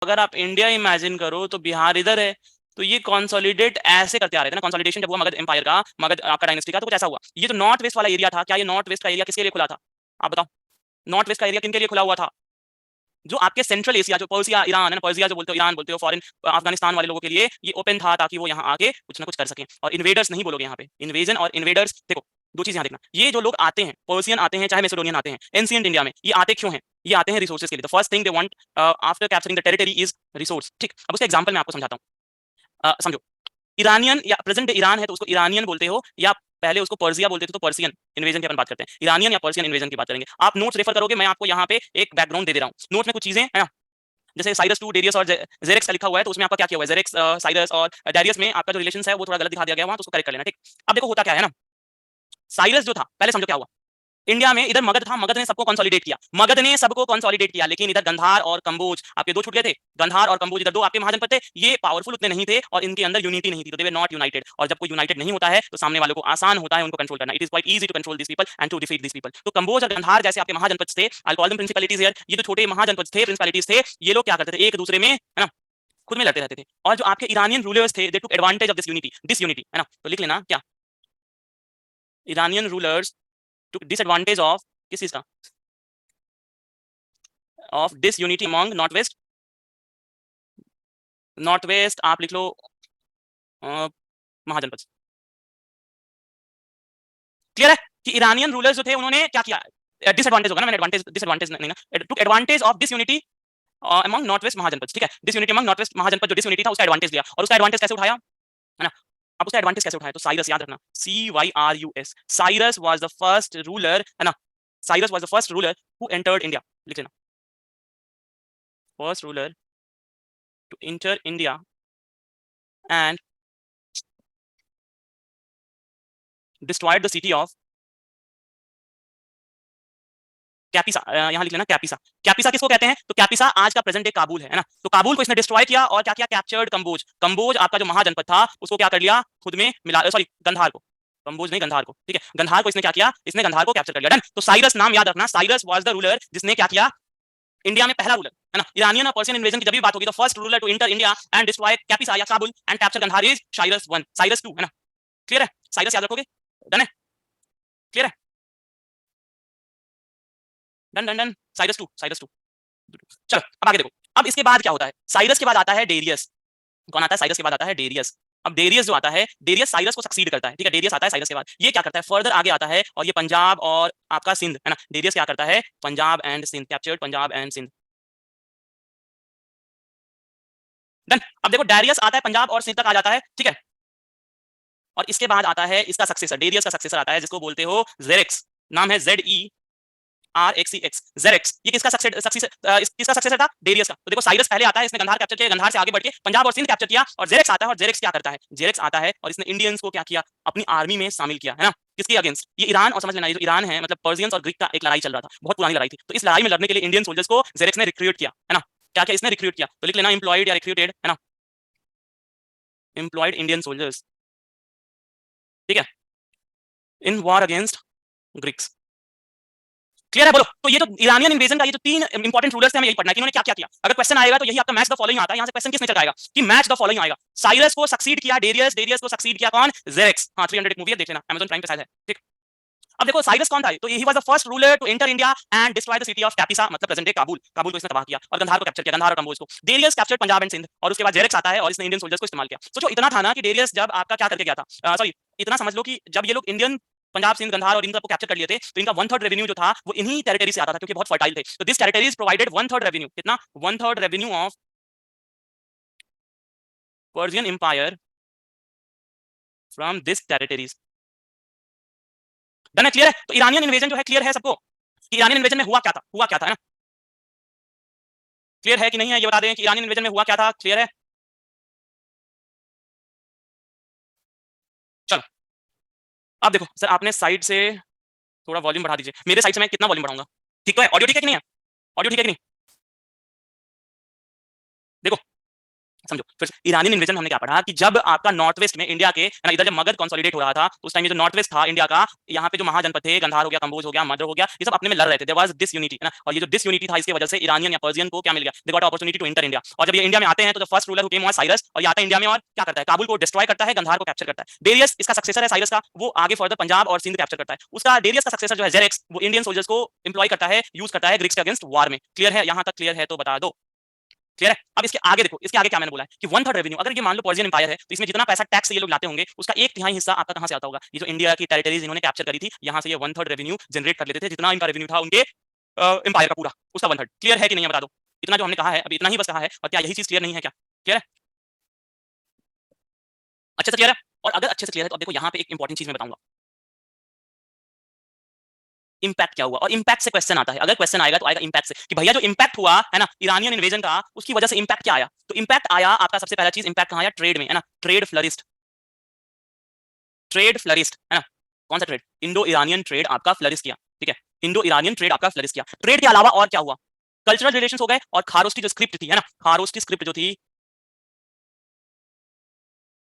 अगर आप India imagine करो तो बिहार इधर है, तो ये कंसोलिडेट ऐसे करते आ रहे थे ना। कंसोलिडेशन जब हुआ मगध एम्पायर का, मगध आपका डायनेस्टी का, तो कुछ ऐसा हुआ। ये जो नॉर्थ वेस्ट वाला एरिया था, क्या ये नॉर्थ वेस्ट का एरिया किसके लिए खुला था? आप बताओ, नॉर्थ वेस्ट का एरिया किन के लिए खुला हुआ था? जो आपके सेंट्रल एशिया, जो पर्सिया ईरान है ना, पर्सिया जो बोलते हो, ईरान बोलते हो, फॉरेन अफगानिस्तान वाले लोगों के लिए ये ओपन था, ताकि वो यहाँ आके कुछ ना कुछ कर सकें। और इन्वेडर्स नहीं बोलोगे यहाँ पे, इन्वेजन और इन्वेडर्स। देखो दो चीज यहाँ देखना, ये जो लोग आते हैं, पर्सियन आते हैं चाहे मैसेडोनियन आते हैं एंशिएंट इंडिया में, ये आते क्यों हैं? ये आते हैं रिसोर्सेज के लिए। The first thing they want after capturing the territory is resource. ठीक, अब उसका एग्जांपल मैं आपको समझाता हूँ। समझो, ईरानियन या प्रेजेंट ईरान है तो उसको ईरानियन बोलते हो, या पहले उसको पर्सिया बोलते थे, तो पर्सियन इन्वेजन की अपन बात करते हैं। ईरानियन या पर्सियन इन्वेजन की बात करेंगे। आप नोट्स रेफर करोगे, मैं आपको यहाँ पे एक बैकग्राउंड दे रहा हूँ। नोट्स में कुछ चीजें है ना, जैसे साइरस टू डेरियस और जेरेक्स का लिखा हुआ है, तो उसमें आपका क्या किया हुआ है, जेरेक्स साइरस और डेरियस में आपका जो रिलेशन है वो थोड़ा गलत दिखा दिया गया वहां, तो उसको करेक्ट कर लेना। ठीक, अब देखो होता क्या है ना, साइरस जो था, पहले समझो क्या हुआ। इंडिया में इधर मगध था, मगध ने सबको कंसोलिडेट किया, मगध ने सबको कंसोलिडेट किया, लेकिन इधर गंधार और कंबोज आपके दो छूट गए थे। गंधार और कंबोज इधर दो आपके महाजनपद थे, ये पावरफुल उतने नहीं थे और इनके अंदर यूनिटी नहीं थी, तो दे वर नॉट यूनाइटेड। और जब कोई यूनाइटेड नहीं होता है तो सामने वालों को आसान होता है उनको कंट्रोल करना। It is quite easy to control this people and to defeat this people. तो कंबोज और गंधार जैसे आपके महाजनपद थे, I call them principalities here, ये जो छोटे महाजनपद थे, प्रिंसिपलिटीज थे, ये लोग क्या करते थे, एक दूसरे में है ना, खुद में लड़ते रहते थे। और जो आपके ईरानियन रूलर्स थे, they took advantage of this unity है ना, तो लिख लेना क्या, Iranian rulers took disadvantage of किस चीज का, of this unity among north west. North west आप लिख लो महाजनपद। क्लियर है कि ईरानियन रूलर्स जो थे उन्होंने क्या किया, डिसएडवांटेज होगा ना, मैंने एडवांटेज डिसएडवांटेज नहीं ना, took advantage of this unity among north west Mahajanapada. ठीक है, this unity among north west Mahajanapada, जो दिस यूनिटी था उसका एडवांटेज लिया। और उसका एडवांटेज कैसे उठाया है ना, अब उसका एडवांटेज कैसे उठाया, तो साइरस याद रखना, CYRUS, Cyrus was the first ruler है ना, Cyrus was the first ruler who entered India, लिख लेना, first ruler to enter India and destroyed the city of Kapisa. यहाँ लिख लेना कैपिसा। कैपिसा किसको कहते हैं, तो कैपिसा आज का प्रेजेंट डे काबुल है ना, तो काबुल को इसने डिस्ट्रॉय किया और क्या किया, कैप्चर्ड कंबोज। कंबोज आपका जो महाजनपद था उसको क्या कर लिया, खुद में मिला, सॉरी गंधार को, कंबोज नहीं गंधार को, ठीक है, गंधार को इसने क्या किया, इसने गंधार को कैप्चर कर लिया। डन। तो साइरस नाम याद रखना, साइरस वाज द रूलर जिसने क्या किया, इंडिया में पहला रूलर है ना, ईरानियन और पर्शियन इन्वेजन की जब भी बात होगी तो first ruler to enter India and destroy Kapisa या Kabul and capture Gandhara is Cyrus 1, Cyrus 2 है ना। क्लियर है, साइरस याद रखोगे। डन है, क्लियर है, done done done, Cyrus 2, Cyrus 2। चलो अब आगे देखो, अब इसके बाद क्या होता है, साइरस के बाद आता है डेरियस। कौन आता है, साइरस के बाद आता है डेरियस। अब डेरियस जो आता है, डेरियस साइरस को सक्सीड करता है, ठीक है, डेरियस आता है साइरस के बाद, ये क्या करता है, फर्दर आगे आता है और ये पंजाब और आपका सिंध है ना, डेरियस क्या करता है, Punjab and Sindh, captured Punjab and Sindh. Done. अब देखो डेरियस आता है पंजाब और सिंध तक आ जाता है, ठीक है, और इसके बाद आता है इसका सक्सेसर, डेरियस का सक्सेसर आता है जिसको बोलते हो जेरेक्स, नाम है ZERXEX, जेरेक्स। ये किसका किसका सक्सेसर था, डेरियस का। तो देखो साइरस पहले आता है, इसने गंधार कैप्चर किया, गंधार से आगे बढ़ के पंजाब और सिंध कैप्चर किया, और जेरेक्स आता है, और जेरेक्स क्या करता है, जेरेक्स आता है और इसने इंडियंस को क्या किया, अपनी आर्मी में शामिल किया है ना, किसके अगेंस्ट, ये ईरान, और समझ लेना ये जो ईरान है मतलब पर्सियंस और ग्रीक का एक लड़ाई चल रहा था, बहुत पुरानी लड़ाई थी, तो इस लड़ाई में लड़ने के लिए इंडियन सोल्जर्स को जेरेक्स ने रिक्रूट किया है ना। क्या क्या इसने रिक्रूट किया, तो लिख लेना एम्प्लॉयड या रिक्रूटेड है ना, एम्प्लॉयड इंडियन सोल्जर्स, ठीक है, in war against Greeks. Clear है, बोलो। तो ये जो ईरानियन इन्वेजन का ये जो तीन इंपॉर्टेंट रूलर्स थे, हमें यही पढ़ना है कि इन्होंने क्या क्या किया। अगर क्वेश्चन आएगा तो यही आपका मैच द फॉलोइंग आता है, यहाँ से क्वेश्चन किस नेचर का आएगा कि मैच द फॉलोइंग आएगा। साइरस को सक्सीड किया डेरियस, डेरियस को सक्सीड किया कौन, जेरेक्स। हाँ 300 मूवी है, देख लेना, अमेज़न प्राइम पे शायद है, ठीक। अब देखो साइरस कौन था, तो he was the first ruler to enter India and destroy the city of Kapisa, मतलब प्रेजेंट डे काबुल। काबुल को इसने तबाह किया और गंधार को कैप्चर किया, गंधार और कंबोज को। Darius captured Punjab and Sindh, और उसके बाद जेरेक्स आता है और इसने इंडियन सोल्जर्स को इस्तेमाल किया। सोचो इतना था ना कि डेरियस जब आपका क्या करके गया था, सॉरी इतना समझ लो कि जब ये लोग इंडियन पंजाब सिंध गंधार और इन सबको कैप्चर कर लिए थे, तो इनका 1/3 रेवेन्यू जो था वो इन्हीं टेरिटरी से आता था, क्योंकि बहुत फर्टाइल थे। तो दिस टेरिटरीज प्रोवाइडेड 1/3 रेवेन्यू, कितना, 1/3 revenue of Persian empire from this territories. Done है, क्लियर है। तो ईरानियन इन्वेजन जो है, क्लियर है सबको कि ईरानियन इन्वेजन में हुआ क्या था, हुआ क्या था, है ना, क्लियर है कि नहीं है, ये बता दें कि ईरानियन इन्वेजन में हुआ क्या था, क्लियर है। चलो अब देखो सर, आपने साइड से थोड़ा वॉल्यूम बढ़ा दीजिए, मेरे साइड से मैं कितना वॉल्यूम बढ़ाऊंगा, ठीक तो है, ऑडियो ठीक है कि नहीं है, ऑडियो ठीक है कि नहीं, देखो समझो फिर इरानियन इन्वेजन हमने क्या पढ़ा कि जब आपका नॉर्थ वेस्ट में इंडिया के ना इधर जब मगध कंसोलिडेट हो रहा था उस टाइम ये जो नॉर्थ वेस्ट था इंडिया का, यहाँ पे जो महाजनपद थे, गंधार हो गया, कंबोज हो गया, मद्र हो गया, ये सब अपने में लड़ रहे थे, देयर वाज डिसयूनिटी है ना, और ये जो डिसयूनिटी था इसकी वजह से इरानियन या पर्शियन को क्या मिल गया, they got opportunity to enter India. और जब ये इंडिया में आते हैं तो first ruler who came was Cyrus, और ये आता है इंडिया में और क्या करता है, काबुल को डिस्ट्रॉय करता है, गंधार को कैप्चर करता है। डेरियस इसका सक्सेसर है साइरस का, वो आगे फर्दर पंजाब और सिंध कैप्चर करता है। उसका डेरियस का सक्सेसर जो है जेरेक्स, वो इंडियन सोल्जर्स को एम्प्लॉय करता है, यूज करता है ग्रीक्स के अगेंस्ट वार में। क्लियर है, यहां तक क्लियर है तो बता दो। क्लियर है। अब इसके आगे देखो, इसके आगे क्या मैंने बोला है कि 1/3 रेवेन्यू, अगर ये मान लो पर्शियन एम्पायर है तो इसमें जितना पैसा टैक्स ये लोग लाते होंगे उसका 1/3 हिस्सा आपका कहां से आता होगा, ये जो इंडिया की टेरिटरीज इन्होंने कैप्चर करी थी यहां से ये 1/3 रेवेन्यू जनरेट कर लेते थे, जितना इनका रेवेन्यू था उनके एम्पायर का पूरा, उसका 1/3। क्लियर है कि नहीं, बता दो। इतना जो हमने कहा है अभी इतना ही बस कहा है, और क्या यही चीज क्लियर नहीं है क्या? क्लियर है, अच्छे से क्लियर है। और अगर अच्छे से क्लियर है तो अब देखो यहाँ पे एक इंपॉर्टेंट चीज मैं बताऊंगा, इंपैक्ट क्या हुआ, और इंपैक्ट से क्वेश्चन आता है, अगर क्वेश्चन आएगा तो आएगा इंपैक्ट से कि भैया जो इंपैक्ट हुआ है ना इरानियन इन्वेजन का, उसकी वजह से इंपैक्ट क्या आया। तो इंपैक्ट आया आपका, सबसे पहला चीज इंपैक्ट कहां आया, ट्रेड में है ना, ट्रेड फ्लरिस्ट, ट्रेड फ्लरिस्ट है ना। कौन सा ट्रेड, इंडो ईरानियन ट्रेड आपका फ्लरिश किया, ठीक है, इंडो ईरानियन ट्रेड आपका फ्लरिश किया। ट्रेड के अलावा और क्या हुआ, कल्चरल रिलेशंस हो गए, और खारोस्टी जो स्क्रिप्ट थी है ना, खारोस्टी स्क्रिप्ट जो थी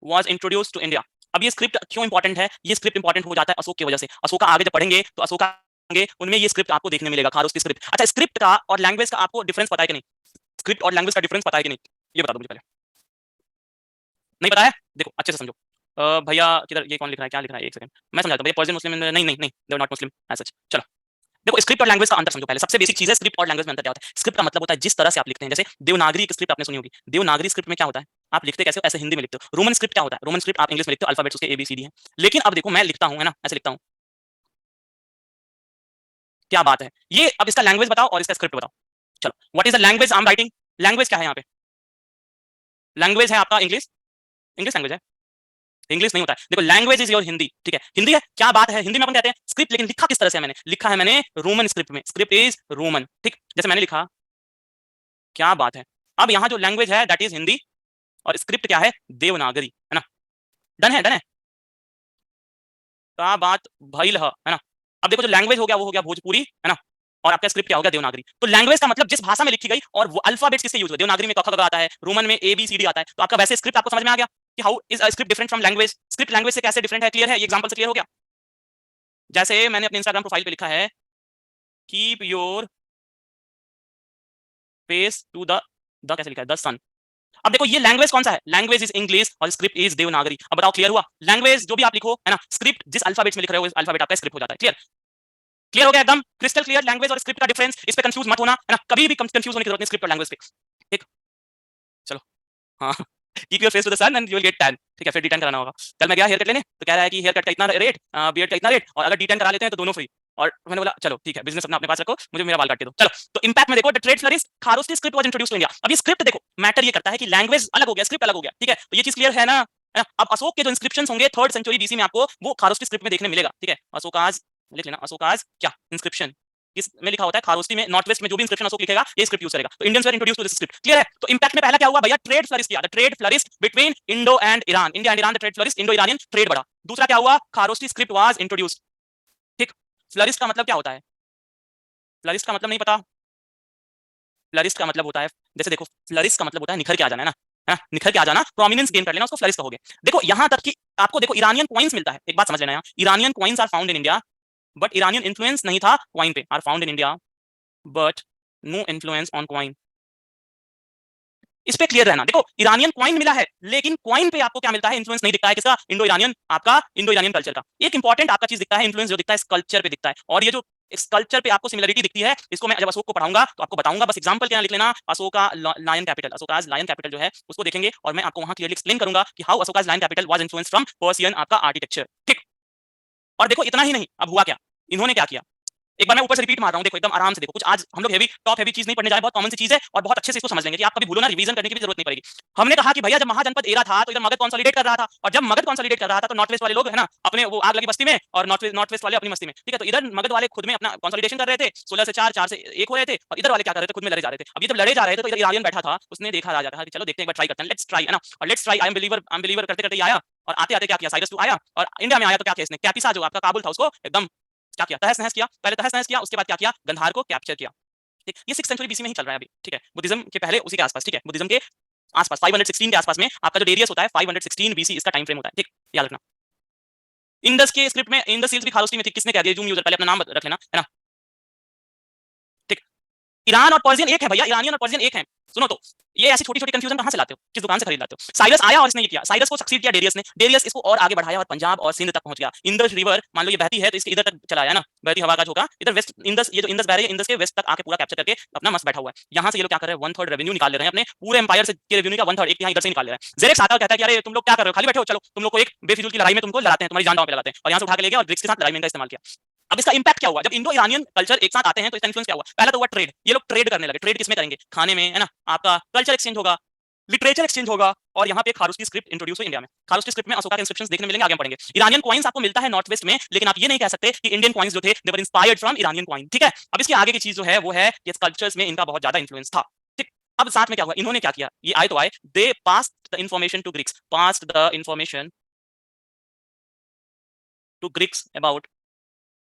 वाज इंट्रोड्यूस्ड टू इंडिया। अब ये स्क्रिप्ट क्यों इंपॉर्टेंट है, ये स्क्रिप्ट इंपॉर्टेंट हो जाता है अशोक की वजह से। अशोक आगे जब पढ़ेंगे तो अशोक उनमें ये स्क्रिप्ट आपको देखने मिलेगा, खारोस्टी स्क्रिप्ट। अच्छा, स्क्रिप्ट का और लैंग्वेज का आपको डिफरेंस पता है कि नहीं, स्क्रिप्ट और लैंग्वेज का डिफरेंस पता है कि नहीं, ये बता दो मुझे पहले। नहीं पता है, देखो अच्छे से समझो। भैया किधर, ये कौन लिख रहा है, क्या लिख रहा है, एक सेकंड मैं समझाता हूँ। भैया पर्शियन मुस्लिम, नहीं नहीं नहीं, they are not Muslim as such. चलो देखो, स्क्रिप्ट और लैंग्वेज का अंतर समझो पहले। सबसे बेसिक चीज है स्क्रिप्ट और लैंग्वेज में अंतर क्या होता है। स्क्रिप्ट का मतलब होता है जिस तरह से आप लिखते हैं, जैसे देवनागरी की स्क्रिप्ट आपने सुनी होगी, देवनागरी स्क्रिप्ट में क्या होता है, आप लिखते कैसे हो, ऐसे हिंदी में लिखते हो। रोमन स्क्रिप्ट क्या होता है, रोमन स्क्रिप्ट आप इंग्लिश में लिखते हो, अल्फाबेट्स उसके एबीसीडी है। लेकिन अब देखो मैं लिखता हूँ है ना, ऐसे लिखता हूँ, क्या बात है ये। अब इसका लैंग्वेज बताओ और इसका स्क्रिप्ट बताओ। चलो, what is the language I am writing, language क्या है यहाँ पे, लैंग्वेज है आपका इंग्लिश, इंग्लिश लैंग्वेज है, इंग्लिश नहीं होता है। देखो लैंग्वेज इज योर हिंदी, ठीक है, हिंदी है, क्या बात है, हिंदी में अपन कहते हैं स्क्रिप्ट, लेकिन लिखा किस तरह से मैंने लिखा है, मैंने रोमन स्क्रिप्ट में, स्क्रिप्ट इज रोमन, ठीक, जैसे मैंने लिखा, क्या बात है। अब यहाँ जो लैंग्वेज है दैट इज हिंदी, और स्क्रिप्ट क्या है, देवनागरी है ना। डन है, डन है, क्या बात भइल है ना। अब देखो जो लैंग्वेज हो गया वो हो गया भोजपुरी है ना, और आपका स्क्रिप्ट क्या हो गया, देवनागरी। तो लैंग्वेज का मतलब जिस भाषा में लिखी गई, और वो अल्फाबेट्स किससे यूज हुए, देवनागरी में क ख ग आता है, रोमन में ए बी सी डी आता है। तो आपका वैसे स्क्रिप्ट आपको समझ में आ गया कि how is a script different from language, script language से कैसे डिफरेंट है। क्लियर है, ये एग्जांपल से क्लियर हो गया। जैसे मैंने अपने इंस्टाग्राम प्रोफाइल पे लिखा है, keep your face to the कैसे लिखा है, द सन। अब देखो ये लैंग्वेज कौन सा है, लैंग्वेज इज इंग्लिश और स्क्रिप्ट इज देवनागरी। अब बताओ क्लियर हुआ, लैंग्वेज जो भी आप लिखो है ना, स्क्रिप्ट जिस अल्फाबेट में लिख रहे हो अल्फाबेट आपका स्क्रिप्ट हो जाता है। क्लियर, क्लियर हो गया एकदम क्रिस्टल क्लियर, लैंग्वेज और स्क्रिप्ट का डिफरेंस, इस पे कंफ्यूज मत होना है ना, कभी भी कंफ्यूज होने की जरूरत नहीं स्क्रिप्ट और लैंग्वेज पे। ठीक, चलो, हाँ, keep your face to the sun and you will get tan. ठीक है, फिर डी10 कराना होगा। कल मैं गया हेयर कट लेने, तो कह रहा है कि हेयर कट का इतना रेट, बियर्ड का इतना रेट, और अगर डी10 करा लेते हैं तो दोनों फ्री। और मैंने बोला चलो ठीक है, बिजनेस अपना अपने पास रखो, मुझे मेरा बाल काट के दो। चलो, तो इंपैक्ट में देखो, the trade flourish, Kharosthi script was introduced to India. अब ये स्क्रिप्ट देखो मैटर ये करता है कि लैंग्वेज अलग हो गया, स्क्रिप्ट अलग हो गया, ठीक है, तो ये चीज क्लियर है ना। अब अशोक के जो इंस्क्रिप्शन होंगे 3rd सेंचुरी बीसी में आपको वो खारोस्टी स्क्रिप्ट में देखने मिलेगा। ठीक है, अशोकाज लिख लेना, अशोकाज क्या इंस्क्रिप्शन, किस में लिखा होता है, खारोस्ती में, नॉर्थ वेस्ट में जो भी इंस्क्रिप्शन अशोक लिखेगा ये स्क्रिप्ट यूज करेगा। तो Indians were introduce to this script. Clear है, तो इंपैक्ट में पहला क्या हुआ भैया, ट्रेड फ्लरिश किया, the trade flourish between Indo and Iran, India and Iran, the trade flourish, Indo Iranian trade बढ़ा। दूसरा क्या हुआ, खारोस्टी स्क्रिप्ट वाज इंट्रोड्यूस्ड। ठीक, फ्लरिश का मतलब क्या होता है, फ्लरिश का मतलब नहीं पता, फ्लरिश का मतलब होता है, जैसे देखो फ्लरिश का मतलब होता है निखर के आ जाना है ना, निखर के आ जाना, प्रोमिनेंस गेन कर लेना, उसको फ्लरिश कहोगे। देखो यहां तक कि आपको देखो ईरानियन कॉइन्स मिलता है, एक बात समझ लेना यहाँ, Iranian coins are found in India, but Iranian influence नहीं था कॉइन पे, are found in India but no influence on coin. इस पे क्लियर रहना। देखो ईरानियन कॉइन मिला है, लेकिन कॉइन पे आपको क्या मिलता है, इन्फ्लुएंस नहीं दिखता है, किसका, इंडो ईरानियन, आपका इंडो ईरानियन कल्चर का। एक इंपॉर्टेंट आपका चीज दिखता है, इन्फ्लुएंस जो दिखता है इस कल्चर पे दिखता है, और ये जो इस कल्चर पे आपको सिमिलरिटी दिखती है, इसको मैं जब अशोक को पढ़ाऊंगा तो आपको बताऊंगा, बस एग्जांपल क्या लिख लेना, Ashoka lion capital, Ashoka's lion capital जो है उसको देखेंगे, और मैं आपको वहां क्लियरली एक्सप्लेन करूंगा कि how Ashoka's lion capital was influenced from Persian आपका आर्किटेक्चर। ठीक, और देखो इतना ही नहीं, अब हुआ क्या, इन्होंने क्या किया, एक बार मैं ऊपर से रिपीट मार रहा हूं, देखो एकदम आराम से देखो, कुछ आज हम लोग हेवी टॉप हेवी चीज नहीं पढ़ने जाए, बहुत कॉमन सी चीज है और बहुत अच्छे से इसको समझ लेंगे कि आप कभी भूलो ना, रिवीजन करने की भी जरूरत नहीं पड़ेगी। हमने कहा कि भैया जब महाजनपद एरा था तो इधर मगध कंसोलिडेट कर रहा था, और जब मगध कंसोलिडेट कर रहा था तो नॉर्थ वेस्ट वाले लोग है ना अपने वो आग लगी बस्ती में, और नॉर्थ वेस्ट वाले अपनी मस्ती में। ठीक है, तो इधर मगध वाले खुद में अपना कंसोलिडेशन कर रहे थे, 16 से 4, 4 से 1 हो रहे थे, और इधर वाले क्या कर रहे थे, खुद में लड़े जा रहे थे। अब ये जब लड़े जा रहे थे तो इधर ईरानियन बैठा था, उसने देखा राजा, कहा कि चलो देखते हैं, एक बार ट्राई करते हैं, लेट्स ट्राई है ना, और let's try, I am believer करते करते आया, और आते आते क्या किया, साइरस टू आया, और इंडिया में आया तो क्या किया इसने, कैपिसा जो आपका काबुल था उसको एकदम क्या किया, तहस नहस किया, पहले तहस नहस किया, उसके बाद क्या किया, गंधार को कैप्चर किया। ठीक, ये 6th सेंचुरी बीसी में ही चल रहा है अभी। ठीक है, बुद्धिज्म के पहले उसी के आसपास। ठीक है, बुद्धिज्म के आसपास 516 के आसपास में आपका जो डेरियस होता है 516 बीसी इसका टाइम फ्रेम होता है, ठीक, याद रखना। इंडस के स्क्रिप्ट में इंडस सील्स भी खारोस्टी में थी, किसने कह दिया, जूम यूजर, पहले अपना नाम रख लेना, है ना, ठीक। ईरान और पर्शियन एक है भैया, ईरानियन और पर्शियन एक है। सुनो तो, ये ऐसी छोटी छोटी कंफ्यूजन कहां से लाते हो, किस दुकान से खरीद लाते हो। साइरस आया और इसने ये किया, साइरस को सक्सीड किया डेरियस ने, डेरियस इसको और आगे बढ़ाया और पंजाब और सिंध तक पहुंच गया। इंदस रिवर मान लो ये बहती है तो इसके इधर तक चला आया ना, बहती हवा का झोंका इधर वेस्ट इंदस, ये जो इंदस बह रही है इंदस के वेस्ट तक आके पूरा कैप्चर करके अपना मस्त बैठा हुआ है। यहाँ से ये लोग क्या कर रहे हैं, 1/3 रेवेन्यू निकाल ले रहे हैं अपने पूरे एम्पायर से के रेवेन्यू का 1/3 एक यहाँ इधर से निकाल ले रहे हैं। जेरेक्स आता है कहता है कि अरे तुम लोग क्या कर रहे हो, खाली बैठे हो, चलो तुम लोग को एक बेफिजूल की लड़ाई में तुमको लड़ाते हैं, तुम्हारी जान दांव पे लगाते हैं, और यहाँ से उठा के ले गया और ब्रिक्स के साथ लड़ाई में इनका इस्तेमाल किया। अब इसका इंपैक्ट क्या हुआ, जब इंडो ईरानियन कल्चर एक साथ आते हैं तो इसका इन्फ्लुएंस क्या हुआ, पहला तो हुआ ट्रेड, ये लोग ट्रेड करने लगे। ट्रेड किसमें करेंगे, खाने में, है ना, आपका कल्चर एक्सचेंज होगा, लिटरेचर एक्सचेंज होगा, और यहाँ पे खारूस्की स्क्रिप्ट इंट्रोड्यूस हुई इंडिया में। खारूस्की स्क्रिप्ट में अशोका के इंस्क्रिप्शंस देखने मिलेंगे, आगे हम पढ़ेंगे। ईरानियन कॉइन्स आपको मिलता है नॉर्थ वेस्ट में, लेकिन आप ये नहीं कह सकते कि इंडियन कॉइन्स जो थे they were inspired from Iranian coin, ठीक है। अब इसके आगे की चीज जो है वो है कि इस कल्चर्स में इनका बहुत ज्यादा इंफ्लुएंस था, ठीक। अब साथ में क्या हुआ, इन्होंने क्या किया, ये आए तो आए, they passed the information to Greeks, passed the information to Greeks about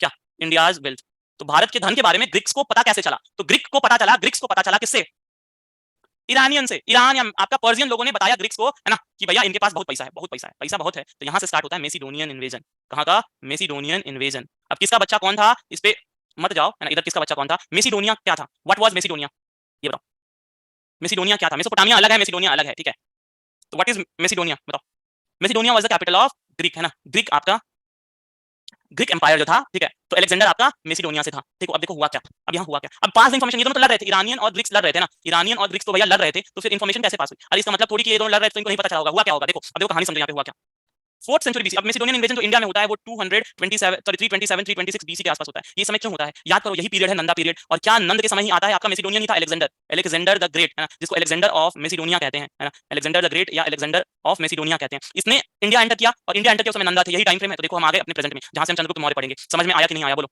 क्या, इंडियाज वेल्थ। तो भारत के धन के बारे में ग्रीक्स को पता कैसे चला, तो ग्रीक को पता चला, ग्रीक्स को पता चला किससे, ईरानियन से। ईरान या आपका पर्शियन लोगों ने बताया ग्रीक्स को, है ना, कि भैया इनके पास बहुत पैसा है, बहुत पैसा है, पैसा बहुत है। तो यहाँ से स्टार्ट होता है मेसिडोनियन इन्वेजन। कहाँ का, मेसिडोनियन इन्वेजन। अब किसका बच्चा कौन था, इस पे मत जाओ, है ना, इधर किसका बच्चा कौन था, मेसिडोनिया क्या था, व्हाट वाज मेसिडोनिया, ये बताओ। मेसिडोनिया क्या था, मेसोपोटामिया अलग है, मेसिडोनिया अलग है, ठीक है। तो व्हाट इज मेसिडोनिया, बताओ। Macedonia was the capital of Greek, है ना, ग्रीक आपका ग्रीक एम्पायर जो था, ठीक है। तो अलेक्जेंडर आपका मेसिडोनिया से था, ठीक है। अब देखो हुआ क्या, अब यहाँ हुआ क्या, अब पास इंफॉर्मेशन, ये दोनों तो लड़ रहे थे, ईरानियन और ग्रीक्स लड़ रहे थे ना, ईरानियन और ग्रीक्स तो भैया लड़ रहे थे, तो फिर इंफॉर्मेशन कैसे पास हुई, अरे इसका मतलब थोड़ी कि ये दोनों लड़ रहे थे तो इनको नहीं पता चला होगा, हुआ क्या होगा। देखो अब देखो कहानी समझो यहाँ पे हुआ क्या। 4th सेंचुरी बीसी, अब मेसिडोनियन इन्वेजन जो इंडिया में होता है वो 227 सॉरी 327 326 बीसी के आसपास होता है। ये समय क्यों होता है, याद करो, यही पीरियड है नंदा पीरियड, और क्या नंद के समय ही आता है आपका मेसिडोनियन ही था, अलेक्जेंडर, अलेक्जेंडर द ग्रेट, है ना, जिसको अलेक्जेंडर ऑफ मेसिडोनिया कहते हैं, है ना, अलेक्जेंडर द ग्रेट या अलेक्जेंडर ऑफ मेसिडोनिया कहते हैं। इसने इंडिया एंटर किया, और इंडिया एंटर किया उस समय नंदा थे, यही टाइम फ्रेम है। तो देखो हम आ गए अपने प्रेजेंट में, जहां से हम चंद्रगुप्त मौर्य पढ़ेंगे। समझ में आया कि नहीं आया, बोलो।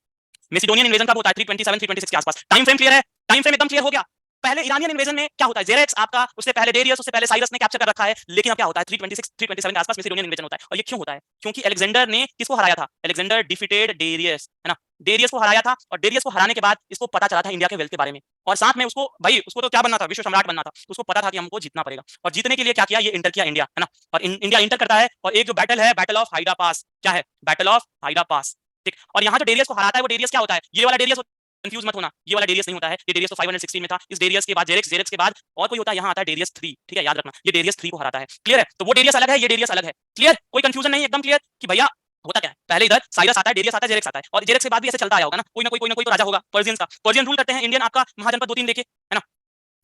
मेसिडोनियन इन्वेजन कब होता है, 327 326 के आसपास। टाइम फ्रेम क्लियर है, टाइम फ्रेम एकदम क्लियर हो गया। पहले ईरानियन इन्वेजन में क्या होता है, जेरेक्स आपका, उससे पहले डेरियस, उससे पहले साइरस ने कैप्चर कर रखा है, लेकिन अब क्या होता है 326 327 के आसपास मेसिडोनियन इन्वेजन होता है। और ये क्यों होता है, क्योंकि अलेक्जेंडर ने किसको हराया था, अलेक्जेंडर डिफीटेड डेरियस, है ना, डेरियस को हराया था, और डेरियस को हराने के बाद इसको पता चला था इंडिया के वेल्थ के बारे में, और साथ में उसको भाई उसको तो क्या बनना था, विश्व सम्राट बनना था, तो उसको पता था कि हमको जीतना पड़ेगा, और जीतने के लिए क्या किया, ये इंटर किया इंडिया, है ना। और इंडिया इंटर करता है, और एक जो बैटल है, बैटल ऑफ हाइडा पास, क्या है, बैटल ऑफ हाइडा पास, ठीक। और यहाँ जो डेरियस को हराता है वो डेरियस क्या होता है, ये वाला डेरियस, कंफ्यूज मत होना, ये वाला डेरियस नहीं होता है, ये डेरियस तो 516 में था। इस डेरियस के बाद जेरेक्स, जेरेक्स के बाद और कोई होता है, यहाँ आता है डेरियस 3, ठीक है, याद रखना, ये डेरियस 3 को हराता है, क्लियर है। तो वो डेरियस अलग है, ये डेरियस अलग है, क्लियर, कोई कंफ्यूजन नहीं, एकदम क्लियर कि भैया होता क्या है। पहले इधर साइरस आता है, डेरियस आता है, जेरेक्स आता है, और जेरेक्स के बाद भी ऐसे चलता आया होगा ना, कोई ना कोई तो राजा होगा पर्शियंस का, पर्शियन रूल करते हैं इंडियन आपका महाजनपद 2-3 लेके, है ना।